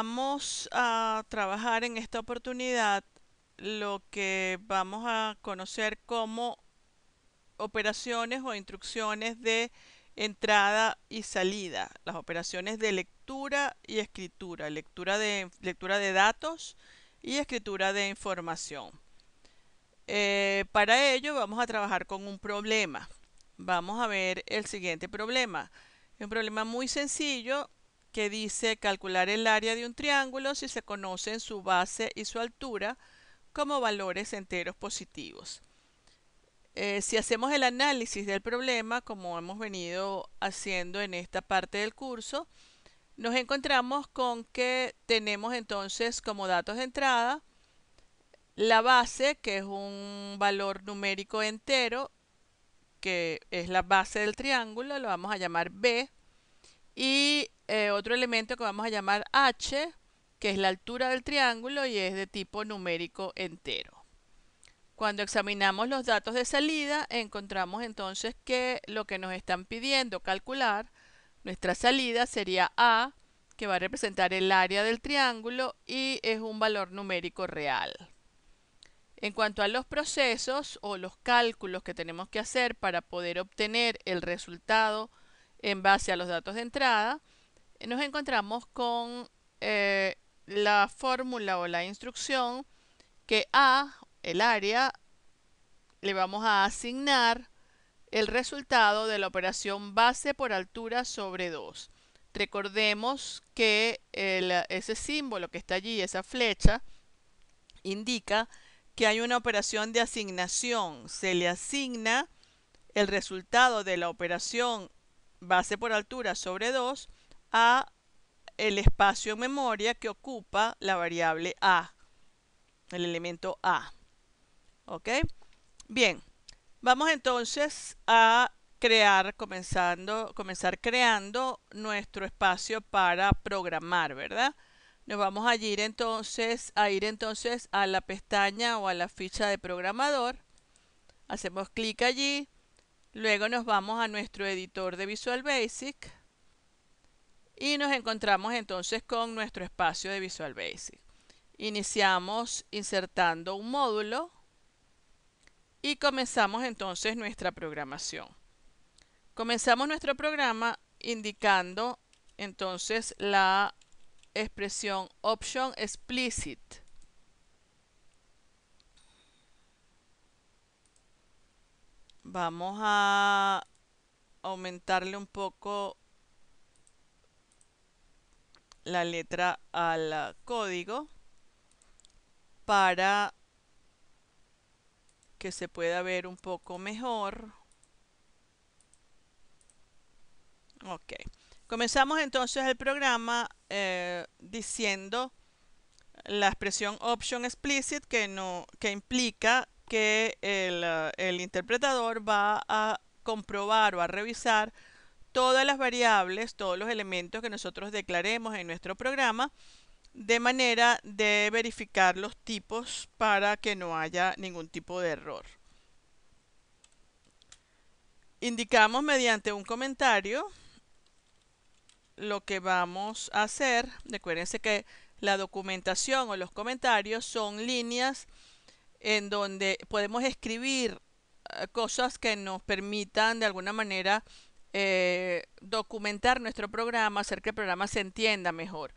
vamos a trabajar en esta oportunidad lo que vamos a conocer como operaciones o instrucciones de entrada y salida, las operaciones de lectura y escritura, lectura de datos y escritura de información. Para ello vamos a trabajar con un problema. Vamos a ver el siguiente problema. Es un problema muy sencillo que dice calcular el área de un triángulo si se conocen su base y su altura como valores enteros positivos. Si hacemos el análisis del problema, como hemos venido haciendo en esta parte del curso, nos encontramos con que tenemos entonces como datos de entrada la base, que es un valor numérico entero, que es la base del triángulo, lo vamos a llamar B, y otro elemento que vamos a llamar H, que es la altura del triángulo y es de tipo numérico entero. Cuando examinamos los datos de salida, encontramos entonces que lo que nos están pidiendo calcular, nuestra salida sería A, que va a representar el área del triángulo y es un valor numérico real. En cuanto a los procesos o los cálculos que tenemos que hacer para poder obtener el resultado en base a los datos de entrada, nos encontramos con la fórmula o la instrucción que A, el área, le vamos a asignar el resultado de la operación base por altura sobre 2. Recordemos que ese símbolo que está allí, esa flecha, indica que hay una operación de asignación. Se le asigna el resultado de la operación base por altura sobre 2 a el espacio en memoria que ocupa la variable A, el elemento A. ¿Ok? Bien, vamos entonces a comenzar creando nuestro espacio para programar, ¿verdad? Nos vamos a ir entonces a la pestaña o a la ficha de programador. Hacemos clic allí. Luego nos vamos a nuestro editor de Visual Basic. Y nos encontramos entonces con nuestro espacio de Visual Basic. Iniciamos insertando un módulo. Y comenzamos entonces nuestra programación. Comenzamos nuestro programa indicando entonces la expresión option explicit. Vamos a aumentarle un poco la letra al código para que se pueda ver un poco mejor. Ok. Comenzamos entonces el programa diciendo la expresión option explicit que implica que el interpretador va a comprobar o a revisar todas las variables, todos los elementos que nosotros declaremos en nuestro programa, de manera de verificar los tipos para que no haya ningún tipo de error. Indicamos mediante un comentario lo que vamos a hacer. Recuérdense que la documentación o los comentarios son líneas en donde podemos escribir cosas que nos permitan de alguna manera documentar nuestro programa, hacer que el programa se entienda mejor.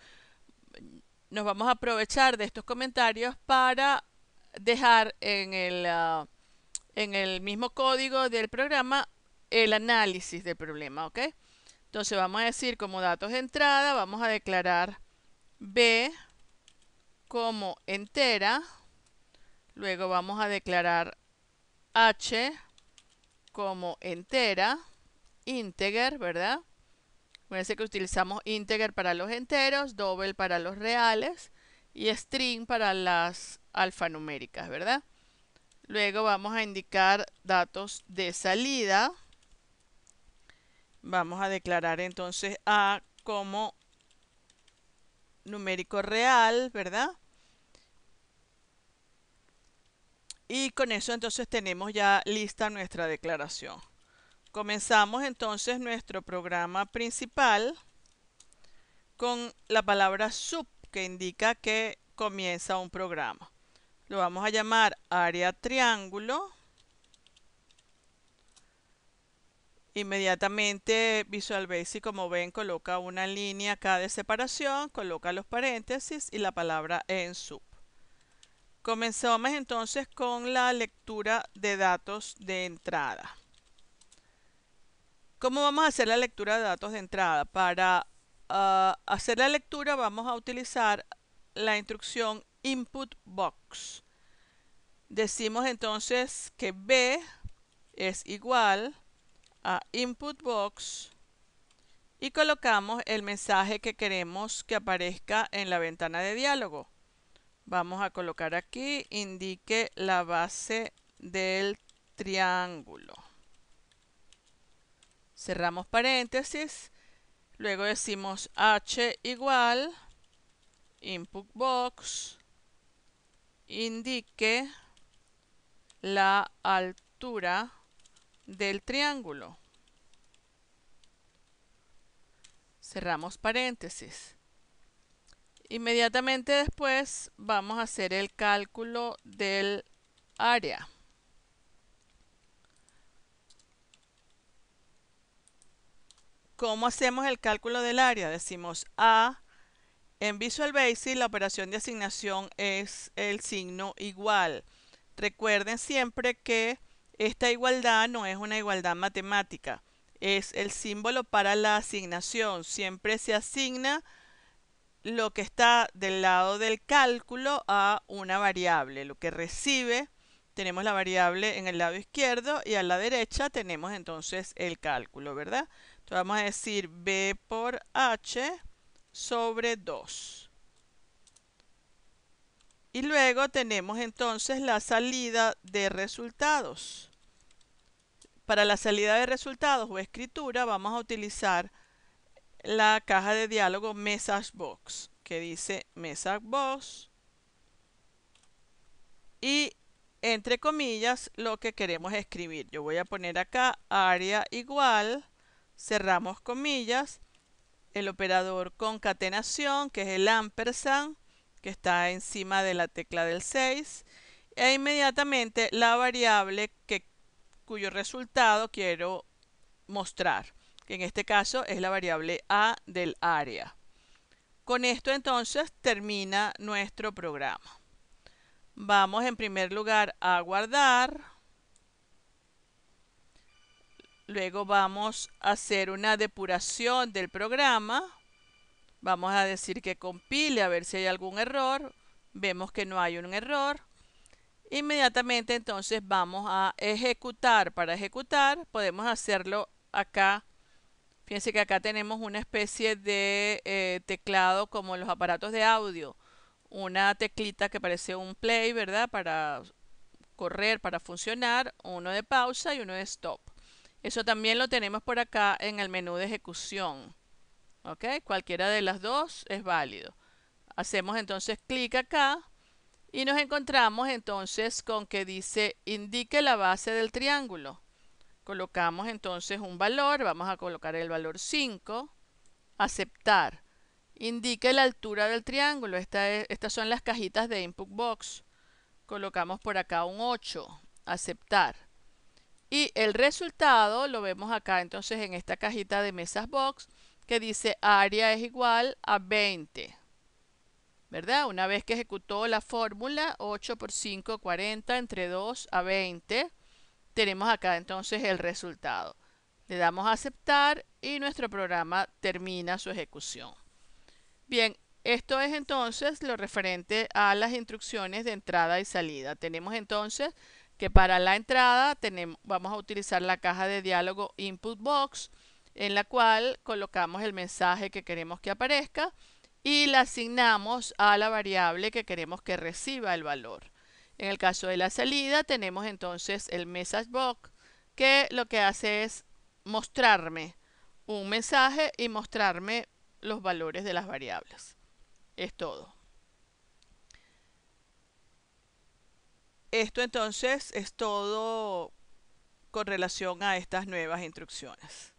Nos vamos a aprovechar de estos comentarios para dejar en el mismo código del programa el análisis del problema, ¿ok? Entonces vamos a decir como datos de entrada, vamos a declarar B como entera, luego vamos a declarar H como entera, integer, ¿verdad? Acuérdense que utilizamos integer para los enteros, double para los reales y string para las alfanuméricas, ¿verdad? Luego vamos a indicar datos de salida. Vamos a declarar entonces A como numérico real, ¿verdad? Y con eso entonces tenemos ya lista nuestra declaración. Comenzamos entonces nuestro programa principal con la palabra sub, que indica que comienza un programa. Lo vamos a llamar área triángulo. Inmediatamente Visual Basic, como ven, coloca una línea acá de separación, coloca los paréntesis y la palabra en sub. Comenzamos entonces con la lectura de datos de entrada. ¿Cómo vamos a hacer la lectura de datos de entrada? Para hacer la lectura vamos a utilizar la instrucción input box. Decimos entonces que B es igual a input box y colocamos el mensaje que queremos que aparezca en la ventana de diálogo. Vamos a colocar aquí, indique la base del triángulo. Cerramos paréntesis. Luego decimos H igual input box, indique la altura del triángulo. Cerramos paréntesis. Inmediatamente después vamos a hacer el cálculo del área. ¿Cómo hacemos el cálculo del área? Decimos A. En Visual Basic la operación de asignación es el signo igual. Recuerden siempre que esta igualdad no es una igualdad matemática. Es el símbolo para la asignación. Siempre se asigna lo que está del lado del cálculo a una variable. Lo que recibe, tenemos la variable en el lado izquierdo y a la derecha tenemos entonces el cálculo, ¿verdad? Entonces vamos a decir B por H sobre 2. Y luego tenemos entonces la salida de resultados. Para la salida de resultados o escritura vamos a utilizar la caja de diálogo Message Box, que dice Message Box y entre comillas lo que queremos escribir. Yo voy a poner acá área igual, cerramos comillas, el operador concatenación, que es el ampersand, que está encima de la tecla del 6, e inmediatamente la variable cuyo resultado quiero mostrar, que en este caso es la variable A del área. Con esto entonces termina nuestro programa. Vamos en primer lugar a guardar. Luego vamos a hacer una depuración del programa. Vamos a decir que compile a ver si hay algún error. Vemos que no hay un error. Inmediatamente entonces vamos a ejecutar. Para ejecutar podemos hacerlo acá. Fíjense que acá tenemos una especie de teclado como los aparatos de audio. Una teclita que parece un play, ¿verdad? Para correr, para funcionar. Uno de pausa y uno de stop. Eso también lo tenemos por acá en el menú de ejecución. ¿Ok? Cualquiera de las dos es válido. Hacemos entonces clic acá y nos encontramos entonces con que dice indique la base del triángulo. Colocamos entonces un valor, vamos a colocar el valor 5, aceptar. Indique la altura del triángulo, estas son las cajitas de input box. Colocamos por acá un 8, aceptar. Y el resultado lo vemos acá entonces en esta cajita de mesas box que dice área es igual a 20. ¿Verdad? Una vez que ejecutó la fórmula 8 por 5, 40 entre 2 a 20, tenemos acá entonces el resultado. Le damos a aceptar y nuestro programa termina su ejecución. Bien, esto es entonces lo referente a las instrucciones de entrada y salida. Tenemos entonces que para la entrada vamos a utilizar la caja de diálogo Input Box, en la cual colocamos el mensaje que queremos que aparezca y la asignamos a la variable que queremos que reciba el valor. En el caso de la salida tenemos entonces el Message Box, que lo que hace es mostrarme un mensaje y mostrarme los valores de las variables. Es todo. Esto entonces es todo con relación a estas nuevas instrucciones.